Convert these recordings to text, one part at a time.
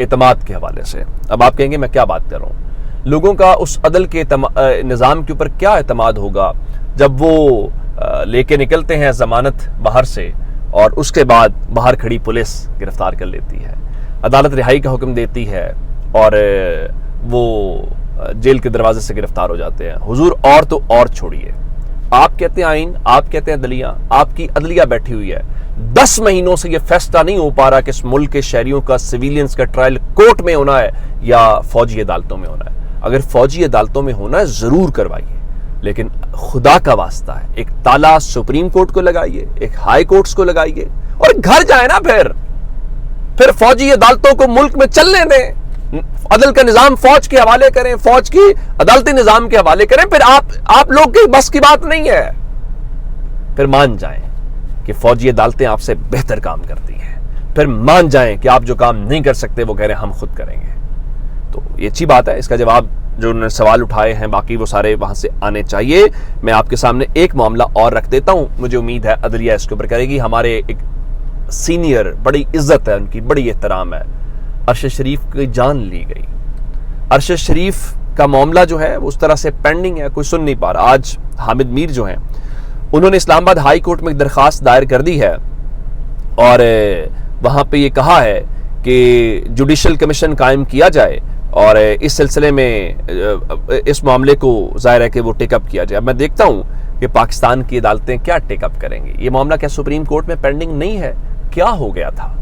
اعتماد کے حوالے سے. اب آپ کہیں گے میں کیا بات کر رہا ہوں, لوگوں کا اس عدل کے نظام کے اوپر کیا اعتماد ہوگا جب وہ لے کے نکلتے ہیں ضمانت باہر سے اور اس کے بعد باہر کھڑی پولیس گرفتار کر لیتی ہے, عدالت رہائی کا حکم دیتی ہے اور وہ جیل کے دروازے سے گرفتار ہو جاتے ہیں. حضور اور تو اور چھوڑیے, آپ کہتے ہیں آئین, آپ کہتے ہیں عدلیہ, آپ کی عدلیہ بیٹھی ہوئی ہے, 10 مہینوں سے یہ فیصلہ نہیں ہو پا رہا کہ اس ملک کے شہریوں کا سویلینز کا ٹرائل کورٹ میں ہونا ہے یا فوجی عدالتوں میں ہونا ہے. اگر فوجی عدالتوں میں ہونا ہے ضرور کروائیے, لیکن خدا کا واسطہ ہے ایک تالا سپریم کورٹ کو لگائیے, ایک ہائی کورٹس کو لگائیے اور گھر جائیں نا. پھر فوجی عدالتوں کو ملک میں چلنے دیں, عدل کا نظام فوج کے حوالے کریں, فوج کی عدالتی نظام کے حوالے کریں. پھر آپ لوگ کی بس کی بات نہیں ہے. پھر مان جائیں کہ فوجی عدالتیں آپ سے بہتر کام کرتی ہیں, پھر مان جائیں کہ آپ جو کام نہیں کر سکتے وہ کہہ رہے ہیں ہم خود کریں گے. تو یہ اچھی بات ہے, اس کا جواب جو انہوں نے سوال اٹھائے ہیں باقی وہ سارے وہاں سے آنے چاہیے. میں آپ کے سامنے ایک معاملہ اور رکھ دیتا ہوں, مجھے امید ہے عدلیہ اس کے اوپر کرے گی. ہمارے ایک سینئر, بڑی عزت ہے ان کی, بڑی احترام ہے, ارشد شریف کی جان لی گئی. ارشد شریف کا معاملہ جو ہے وہ اس طرح سے پینڈنگ ہے, کوئی سن نہیں پا رہا. آج حامد میر جو ہیں انہوں نے اسلام آباد ہائی کورٹ میں ایک درخواست دائر کر دی ہے اور وہاں پہ یہ کہا ہے کہ جوڈیشل کمیشن قائم کیا جائے اور اس سلسلے میں اس معاملے کو ظاہر ہے کہ وہ ٹیک اپ کیا جائے. اب میں دیکھتا ہوں کہ پاکستان کی عدالتیں کیا ٹیک اپ کریں گی. یہ معاملہ کیا سپریم کورٹ میں پینڈنگ نہیں ہے؟ کیا ہو گیا تھا؟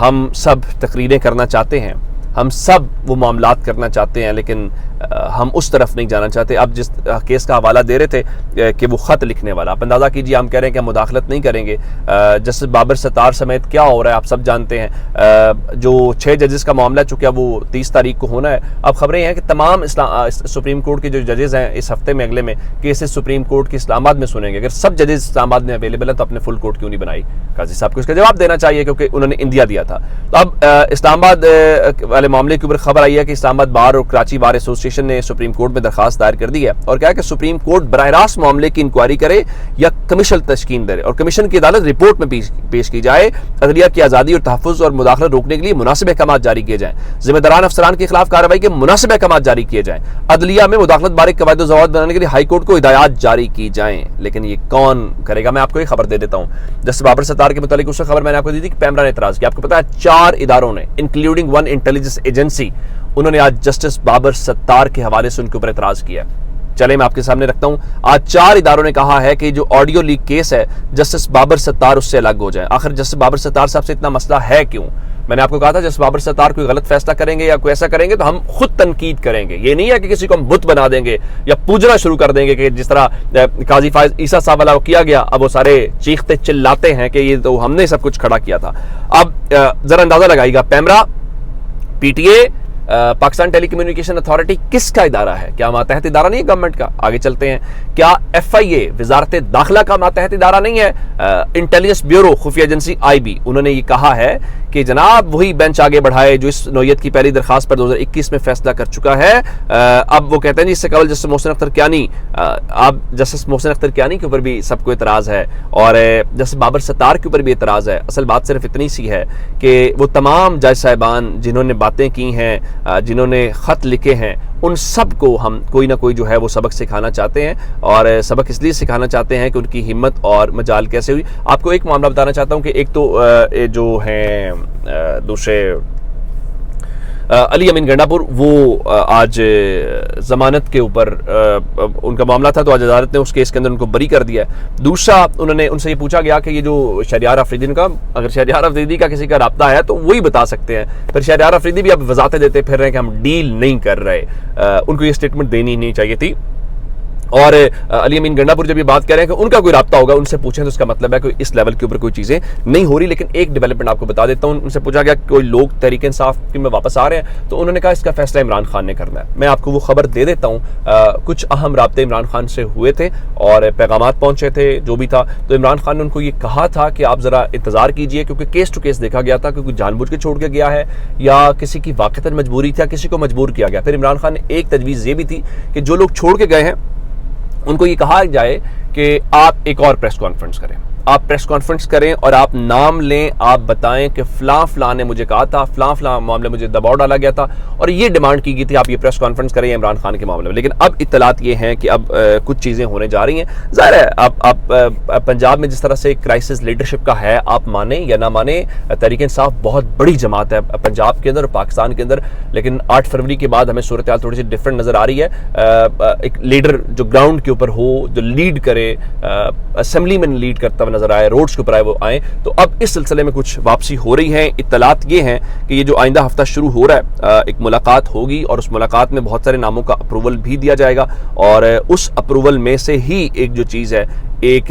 ہم سب تقریریں کرنا چاہتے ہیں, ہم سب وہ معاملات کرنا چاہتے ہیں, لیکن ہم اس طرف نہیں جانا چاہتے. اب جس کیس کا حوالہ دے رہے تھے کہ وہ خط لکھنے والا, آپ اندازہ کیجیے, ہم کہہ رہے ہیں کہ ہم مداخلت نہیں کریں گے. جسٹس بابر ستار سمیت کیا ہو رہا ہے آپ سب جانتے ہیں. جو 6 ججز کا معاملہ چکا وہ 30 تاریخ کو ہونا ہے. اب خبریں یہ ہیں کہ تمام سپریم کورٹ کے جو ججز ہیں اس ہفتے میں, اگلے میں کیسز سپریم کورٹ کی اسلام آباد میں سنیں گے. اگر سب ججز اسلام آباد میں اویلیبل ہیں تو اپنے فل کورٹ کیوں نہیں بنائی؟ قاضی صاحب کو اس کا جواب دینا چاہیے کیونکہ انہوں نے انڈیا دیا تھا. تو اب اسلام آباد والے معاملے کے اوپر خبر آئی ہے کہ اسلام آباد بار اور کراچی بار ایسوسیشن نے سپریم کورٹ میں درخواست دائر کر دی ہے اور کہا کہ سپریم کورٹ براہ راست معاملے کی انکوائری کرے یا کمیشن تشکیل دے اور کمیشن کی عدالت رپورٹ میں پیش کی جائے. عدلیہ کی آزادی اور تحفظ اور مداخلت روکنے کے لیے مناسب احکامات جاری کیے جائیں. ذمہ داران افسران کے خلاف کارروائی کے مناسب احکامات جاری کیے جائیں. عدلیہ میں مداخلت بارے قواعد و ضوابط بنانے کے لیے ہائی کورٹ کو ہدایات جاری کی جائیں. لیکن یہ کون کرے گا؟ میں آپ کو یہ خبر دے دیتا ہوں. جسٹس بابر ستار کے متعلق اس خبر میں نے آپ کو دی تھی کہ پیمرا نے اعتراض کیا. آپ کو پتا ہے 4 اداروں نے انکلوڈنگ 1 انٹیلیجنس ایجنسی انہوں نے آج جسٹس بابر ستار کے حوالے سے ان کے اوپر اعتراض کیا. چلے میں آپ کے سامنے رکھتا ہوں. آج 4 اداروں نے کہا ہے کہ جو آڈیو لیک کیس ہے جسٹس بابر ستار اس سے الگ ہو جائے. آخر جسٹس بابر ستار صاحب سے اتنا مسئلہ ہے کیوں؟ میں نے آپ کو کہا تھا جسٹس بابر ستار کوئی غلط فیصلہ کریں گے یا کوئی ایسا کریں گے تو ہم خود تنقید کریں گے. یہ نہیں ہے کہ کسی کو ہم بت بنا دیں گے یا پوجنا شروع کر دیں گے کہ جس طرح قاضی فائز عیسیٰ صاحب والا کیا گیا. اب وہ سارے چیختے چلاتے ہیں کہ یہ تو ہم نے سب کچھ کھڑا کیا تھا. اب ذرا اندازہ لگائیے گا, PEMRA, P T A, Pakistan telecommunication authority کس کا ادارہ ہے؟ کیا ماتحت ادارہ نہیں ہے گورنمنٹ کا؟ آگے چلتے ہیں. کیا ایف آئی اے وزارت داخلہ کا ماتحت ادارہ نہیں ہے؟ انٹیلیجنس بیورو خفیہ ایجنسی آئی بی انہوں نے یہ کہا ہے کہ جناب وہی بینچ آگے بڑھائے جو اس نوعیت کی پہلی درخواست پر 2021 میں فیصلہ کر چکا ہے. اب وہ کہتے ہیں جی اس سے قبل جسٹس محسن اختر کیانی, اب جسٹس محسن اختر کیانی کے اوپر بھی سب کو اعتراض ہے اور جسٹس بابر ستار کے اوپر بھی اعتراض ہے. اصل بات صرف اتنی سی ہے کہ وہ تمام جج صاحبان جنہوں نے باتیں کی ہیں, جنہوں نے خط لکھے ہیں, ان سب کو ہم کوئی نہ کوئی جو ہے وہ سبق سکھانا چاہتے ہیں اور سبق اس لیے سکھانا چاہتے ہیں کہ ان کی ہمت اور مجال کیسے ہوئی. آپ کو ایک معاملہ بتانا چاہتا ہوں کہ ایک تو جو ہیں دوسرے علی امین گنڈا پور, وہ آج ضمانت کے اوپر ان کا معاملہ تھا تو آج عدالت نے اس کیس کے اندر ان کو بری کر دیا ہے. دوسرا انہوں نے ان سے یہ پوچھا گیا کہ یہ جو شہریار آفریدی کا, اگر شہریار آفریدی کا کسی کا رابطہ ہے تو وہی بتا سکتے ہیں. پھر شہریار آفریدی بھی اب وضاحتیں دیتے پھر رہے ہیں کہ ہم ڈیل نہیں کر رہے. ان کو یہ اسٹیٹمنٹ دینی نہیں چاہیے تھی. اور علی امین گنڈا پور جب یہ بات کر رہے ہیں کہ ان کا کوئی رابطہ ہوگا, ان سے پوچھیں تو اس کا مطلب ہے کہ اس لیول کے اوپر کوئی چیزیں نہیں ہو رہی. لیکن ایک ڈیولپمنٹ آپ کو بتا دیتا ہوں, ان سے پوچھا گیا کہ کوئی لوگ تحریک انصاف میں واپس آ رہے ہیں تو انہوں نے کہا اس کا فیصلہ عمران خان نے کرنا ہے. میں آپ کو وہ خبر دے دیتا ہوں, کچھ اہم رابطے عمران خان سے ہوئے تھے اور پیغامات پہنچے تھے جو بھی تھا, تو عمران خان نے ان کو یہ کہا تھا کہ آپ ذرا انتظار کیجئے کیونکہ کیس ٹو کیس دیکھا گیا تھا کہ کوئی جان بوجھ کے چھوڑ کے گیا ہے یا کسی کی واقعتاً مجبوری تھی, کسی کو مجبور کیا گیا. پھر عمران خان نے ایک تجویز یہ بھی تھی کہ جو لوگ چھوڑ کے گئے ہیں ان کو یہ کہا جائے کہ آپ ایک اور پریس کانفرنس کریں. آپ پریس کانفرنس کریں اور آپ نام لیں, آپ بتائیں کہ فلاں فلاں نے مجھے کہا تھا, فلاں فلاں معاملے مجھے دباؤ ڈالا گیا تھا اور یہ ڈیمانڈ کی گئی تھی, آپ یہ پریس کانفرنس کریں عمران خان کے معاملے میں. لیکن اب اطلاعات یہ ہیں کہ اب کچھ چیزیں ہونے جا رہی ہیں. ظاہر ہے آپ پنجاب میں جس طرح سے کرائسس لیڈرشپ کا ہے, آپ مانیں یا نہ مانیں, تحریک انصاف بہت بڑی جماعت ہے پنجاب کے اندر اور پاکستان کے اندر, لیکن 8 فروری کے بعد ہمیں صورتحال تھوڑی سی ڈفرینٹ نظر آ رہی ہے. ایک لیڈر جو گراؤنڈ کے اوپر ہو, جو لیڈ کرے, اسمبلی میں لیڈ کرتا ہوا نظر آئے, روڈز کے اوپر آئے وہ آئیں, تو اب اس سلسلے میں کچھ واپسی ہو رہی ہے. اطلاعات یہ ہیں کہ یہ جو آئندہ ہفتہ شروع ہو رہا ہے, ایک ملاقات ہوگی اور اس ملاقات میں بہت سارے ناموں کا اپروول بھی دیا جائے گا, اور اس اپروول میں سے ہی ایک جو چیز ہے, ایک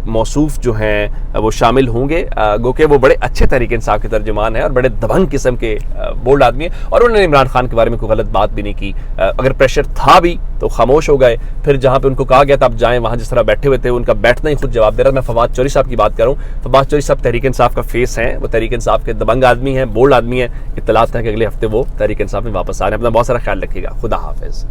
موصوف جو ہیں وہ شامل ہوں گے, گو کہ وہ بڑے اچھے تحریک انصاف کے ترجمان ہیں اور بڑے دبنگ قسم کے بولڈ آدمی ہیں, اور انہوں نے عمران خان کے بارے میں کوئی غلط بات بھی نہیں کی. اگر پریشر تھا بھی تو خاموش ہو گئے, پھر جہاں پہ ان کو کہا گیا تھا آپ جائیں, وہاں جس طرح بیٹھے ہوئے تھے, ان کا بیٹھنا ہی خود جواب دے رہا. میں فواد چوہدری صاحب کی بات کروں, فواد چوہدری صاحب تحریک انصاف کا فیس ہیں, وہ تحریک انصاف کے دبنگ آدمی ہیں, بولڈ آدمی ہیں. اطلاعات ہے کہ اگلے ہفتے وہ تحریک انصاف میں واپس آ رہے ہیں. اپنا بہت سارا خیال رکھیے گا. خدا حافظ.